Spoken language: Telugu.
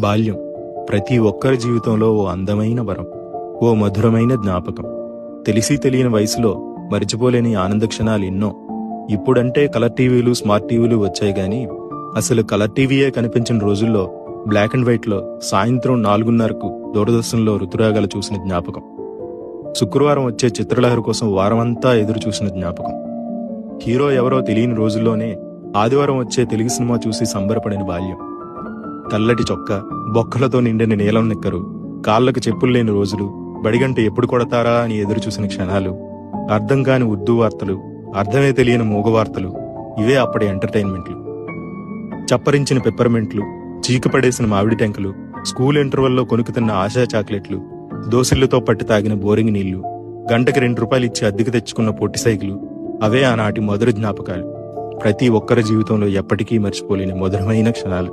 బాల్యం ప్రతి ఒక్కరి జీవితంలో ఓ అందమైన వరం, ఓ మధురమైన జ్ఞాపకం. తెలిసి తెలియని వయసులో మరిచిపోలేని ఆనంద క్షణాలు ఎన్నో. ఇప్పుడంటే కలర్ టీవీలు, స్మార్ట్ టీవీలు వచ్చాయి గాని అసలు కలర్ టీవీయే కనిపించిన రోజుల్లో బ్లాక్ అండ్ వైట్ లో సాయంత్రం 4:30కు దూరదర్శన్లో ఋతురాగాలు చూసిన జ్ఞాపకం. శుక్రవారం వచ్చే చిత్రలహరి కోసం వారమంతా ఎదురు చూసిన జ్ఞాపకం. హీరో ఎవరో తెలియని రోజుల్లోనే ఆదివారం వచ్చే తెలుగు సినిమా చూసి సంబరపడిన బాల్యం. తెల్లటి చొక్క, బొక్కలతో నిండిన నీలం నిక్కరు, కాళ్లకు చెప్పులు లేని రోజులు, బడిగంట ఎప్పుడు కొడతారా అని ఎదురు చూసిన క్షణాలు, అర్థం కాని ఉర్దూ వార్తలు, అర్థమే తెలియని మూగవార్తలు, ఇవే అప్పటి ఎంటర్టైన్మెంట్లు. చప్పరించిన పెప్పర్మెంట్లు, చీకపడేసిన మామిడి టెంకలు, స్కూల్ ఇంటర్వెల్లో కొనుక్కుతున్న ఆశా చాక్లెట్లు, దోసిళ్లతో పట్టి తాగిన బోరింగ్ నీళ్లు, గంటకి ₹2 ఇచ్చి అద్దెకు తెచ్చుకున్న పొట్టి సైకిలు, అవే ఆనాటి మధుర జ్ఞాపకాలు. ప్రతి ఒక్కరి జీవితంలో ఎప్పటికీ మర్చిపోలేని మధురమైన క్షణాలు.